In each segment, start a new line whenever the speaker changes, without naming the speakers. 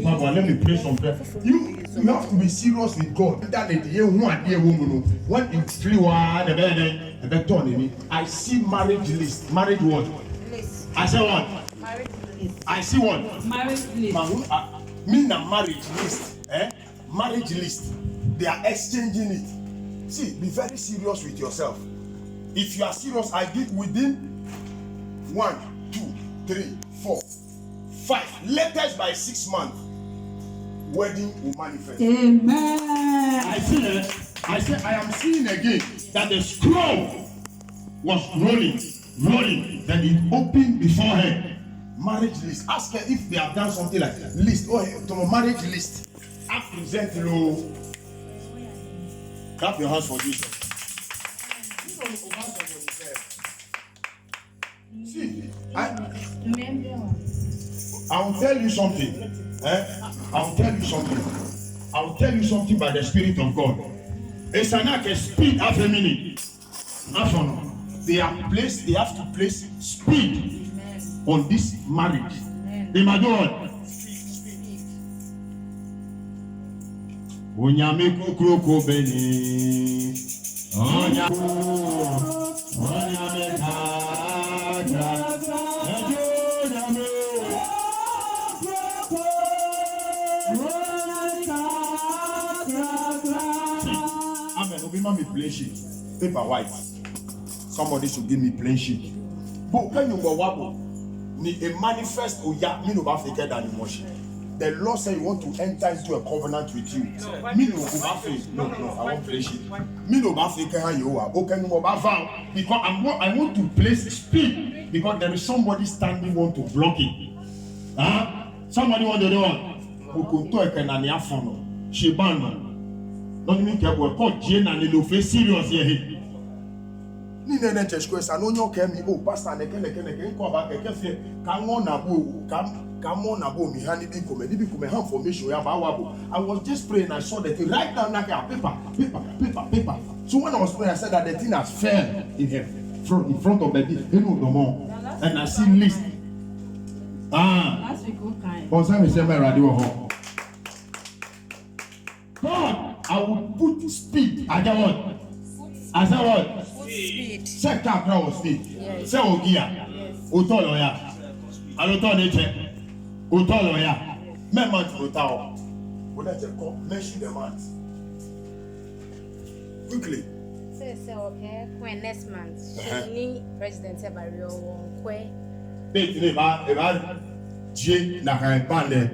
Papa, let me pray some prayer. You have to be serious with God. That when you flew the bed, I see marriage list. Marriage what? List. I say what? Marriage list. I see what? Marriage list. Mean a marriage list. Marriage list. They are exchanging it. See, be very serious with yourself. If you are serious, I give within 1, 2, 3, 4, 5. Latest by 6 months, wedding will manifest. Amen. I see it. I am seeing again that the scroll was rolling, then it opened before her. Marriage list. Ask her if they have done something like that. List. Oh, to marriage list. I present low. Clap your hands for Jesus. See, I'll tell you something. I'll tell you something by the Spirit of God. It's an speed half a minute. They have to place speed on this marriage. They might do what? Onyame kukroko beni. Onyame Amen. Obima me plain sheet. Paper white. Somebody should give me plain sheet. But when you go wabo, ni a manifest oya me no ba fake than emotion. The Lord said you want to enter into a covenant with you. Me no go ba fake. No, I want plain sheet. Me no ba fake how you are. Okay, no ba vow because I want to place speed because there is somebody standing want to block it. Somebody want to do what? Okonto ekenani afono. Shebano. Don't mean to go call Jane and the face serious here. Ni nene church ko esa no nyo kemi o pastor neke ko ba keke fe kan won na bo mi hani bi come ham formation ya ba wabo. I was just praying, I saw the thing right down like a paper. So when I was praying, I said that the thing has fell in front of the no, and I see list. That's a good kind. God, I will put speed. I said what? Speed. Check that crowd speed. Say Ogia. Utoloya. Alotoneche. Utoloya. Memant Utao. Mention the month. Quickly.
Say okay. When next month, she President Barrio won kwe.
Jie na kan pande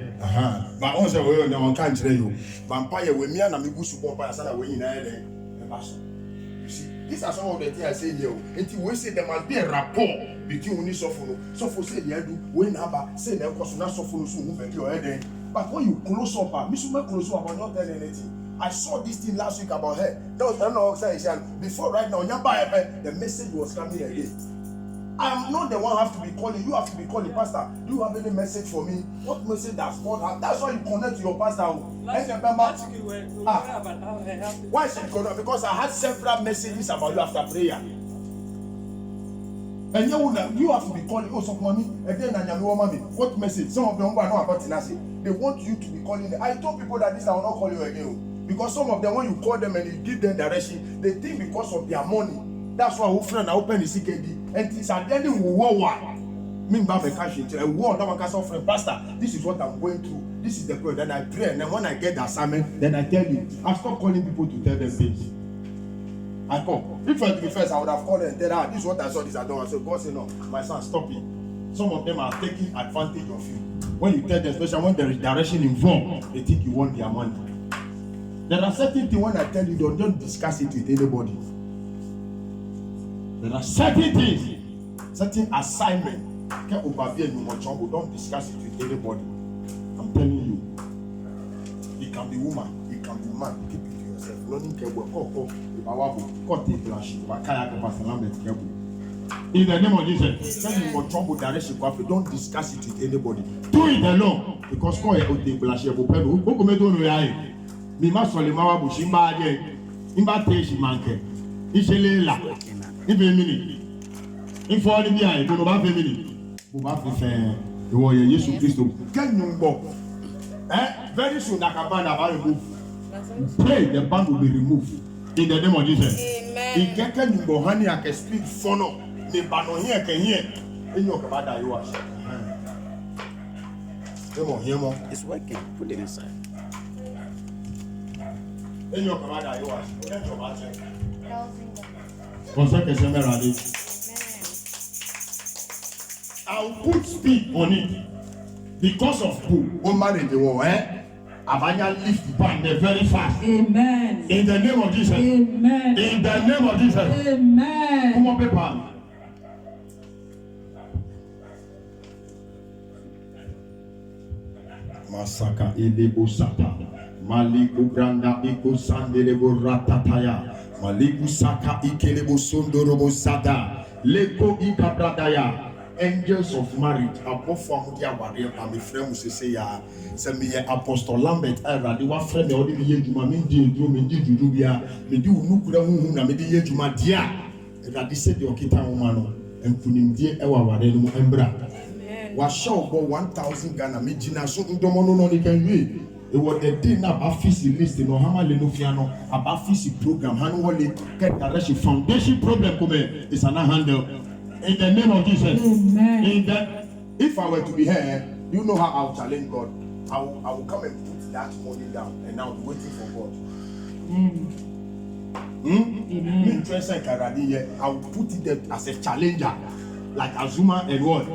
ba on se we na on kan kire you vampire we mia na me busu bomba ya sana we nyina ele e ba so. You see, these are some of the things I say here. Until we say there must be a rapport between uni sofo say dey do we na ba say na ekoso na sofo no so hu be your head. But when you close up, me so me close up, I'm not telling anything. I saw this thing last week about her. That was no say before right now the message was coming again. I'm not the one who have to be calling. You have to be calling, Pastor. Do you have any message for me? What message does God have? That's why you connect to your pastor. Why should you connect? Because I had several messages about you after prayer. And you have to be calling. Oh, so mommy, and then mommy. What message? Some of them are not about Tinasi. They want you to be calling. I told people that this I will not call you again. Because some of them, when you call them and you give them direction, they think because of their money. That's why our friend I open the CKD. And it's at the end of war. Mean by the cash into a war. Now I can say, friend, Pastor, this is what I'm going through. This is the prayer. Then I pray. And then when I get the assignment, then I tell you. I stop calling people to tell them things. I call. If I be first, I would have called and tell her, this is what I saw, this I don't. I said, God say no, my son, stop it. Some of them are taking advantage of you. When you tell them, especially when there is direction involved, they think you want their money. There are certain things when I tell you, don't discuss it with anybody. There are certain things, certain assignment. Don't discuss it with anybody. I'm telling you. It can be woman, it can be man. Keep it to yourself. In the name of Jesus, when you trouble direction, don't discuss it with anybody. Do it alone. Because Very soon that ban will remove. Pray the ban will be removed in the name of Jesus.
Amen.
In Kenya, you go honey, I can speak for no. The ban on here can hear. In your kabada you are.
It's working. Put it inside.
In your kabada you are. I'll put speed on it because of who? Oh, marry the war, Abanya lift ban there very fast.
Amen.
In the name of Jesus.
Amen.
In the name of Jesus.
Amen.
Come on, people. Masaka ilebo sata. Maliku branda iko sandelebo ratataya. Maliku saka ikelebo sondorobo sada. Leko ikabradaya. Angels of marriage. Above Famudia Warrior, and my friend will say, ya, send me Apostle Lambert. I rather one friend, the only year you mean, do me, do Jubia, me do Nukura, whom I made the year you my dear. And I said, the Okita woman, and Kunim dear Ewa Wareno Embra. Was show about 1,000 Ghana, Mijina, so Domono, no, can read. It was the day now about FISI listing or Hama Lenofiano, about FISI program, Hanwali, get the foundation problem, come is an handle. In the name of Jesus.
Amen.
If I were to be here, you know how I'll challenge God. I will come and put that money down, and I'll be waiting for God.
Amen.
I will put it there as a challenger, like Azuma and what?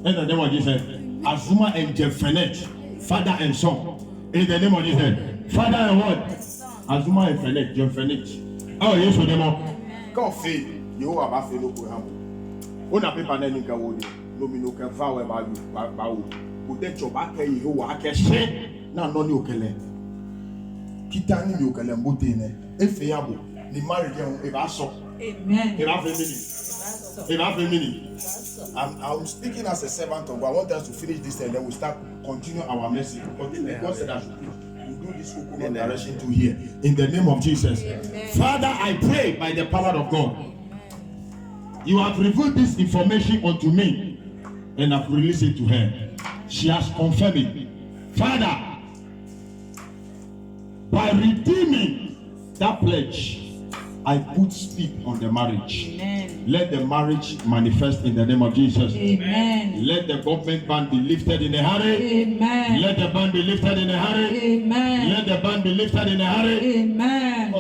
In the name of Jesus, Azuma and Jeffernet, father and son. In the name of Jesus, father and what? Azuma and Fenet, Jeffernet. Oh yes, for them all. God faith. You have a fellow who have one paper then you can no me no can vow about you. But then your back you are say now no you can Kitani you can embutine. If you have the marriage if I saw.
Amen.
I'm speaking as a servant of God. I want us to finish this and then we start continue our message. Because God said that we do this direction to here. In the name of Jesus. Amen. Father, I pray by the power of God. You have revealed this information unto me and I've released it to her. She has confirmed it. Father, by redeeming that pledge, I put speed on the marriage.
Amen.
Let the marriage manifest in the name of Jesus.
Amen.
Let the government ban be lifted in a hurry.
Amen.
Let the ban be lifted in a hurry.
Amen.
Let the ban be lifted in a hurry.
Amen.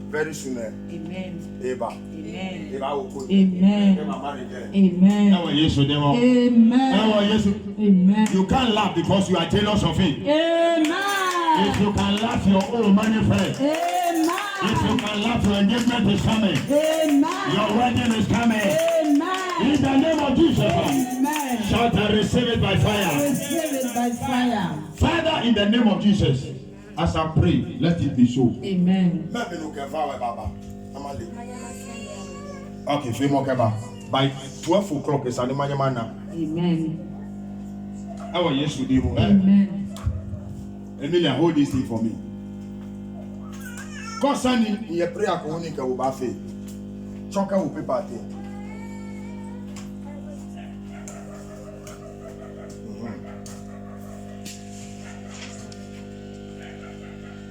Very soon.
Amen.
Eba.
Amen.
Eba will put.
Amen.
Amen.
Amen. Amen.
You can't laugh because you are jealous of it.
Amen.
If you can laugh, your own money friend.
Amen.
If you can laugh, your engagement is coming.
Amen.
Your wedding is coming.
Amen.
In the name of Jesus.
Amen.
Shout and receive it by fire.
Receive it by fire.
Father, in the name of Jesus, as I pray, let it be so.
Amen.
Okay, by 12 o'clock, it's an Imanyamana.
Amen.
How are you?
Amen.
Emilia, hold this thing for me. Concerning your prayer, Konika will bafe. Choka will paper thing.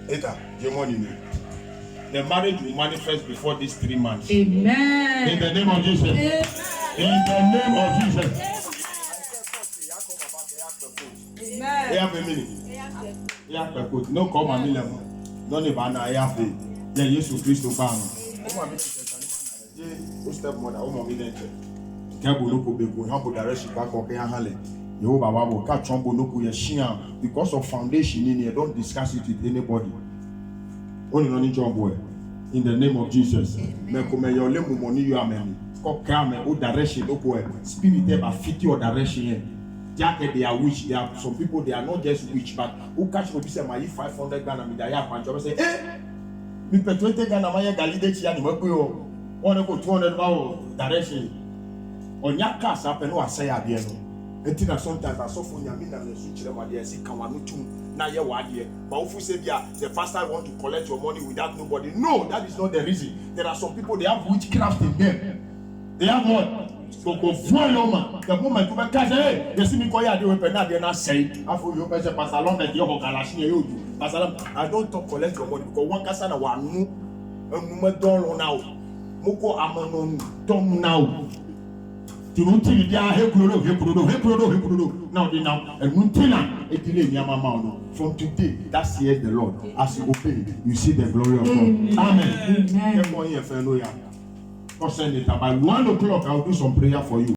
Eta, your money. The marriage will manifest before these 3 months.
Amen.
In the name of Jesus.
Amen.
In the name of Jesus.
Amen.
You have a minute. You have a good. No come a million. Don't even I have it. Then Jesus Christ to ban. Step mother, Kabo no be go humble direction back on Hale. Jehovah will catch on Bonoku Yeshia because of foundation in here. Don't discuss it with anybody. Only on each boy. In the name of Jesus. Mekome your lemu money you are many. Come o direction no boy. Spirit there fit your direction. Jacket they are witch. There are some people they are not just witch, but who catch me say my 500 Ghana me there and job say me pay 20 Ghana my galide chia ni mo pe o. One go 200 direction. Onya cast up and no say abie no. Sometimes I saw for Yamina and switch them at the Sikawanu. Now you are here. But if you say the pastor want to collect your money without nobody, no, that is not the reason. There are some people, they have witchcraft in them. They have what? So go follow the moment you catch, hey, you see me call you, they will not say. After you pass a long that you're going to I don't talk collect your money because one person I want no now. Moko amanon dom now. Tiruti dia hekurodo now they now and muntina etile nyama no. From today, that's here the Lord. As you obey, you see the glory of God. Amen. Amen. By 1 o'clock, I'll do some prayer for you.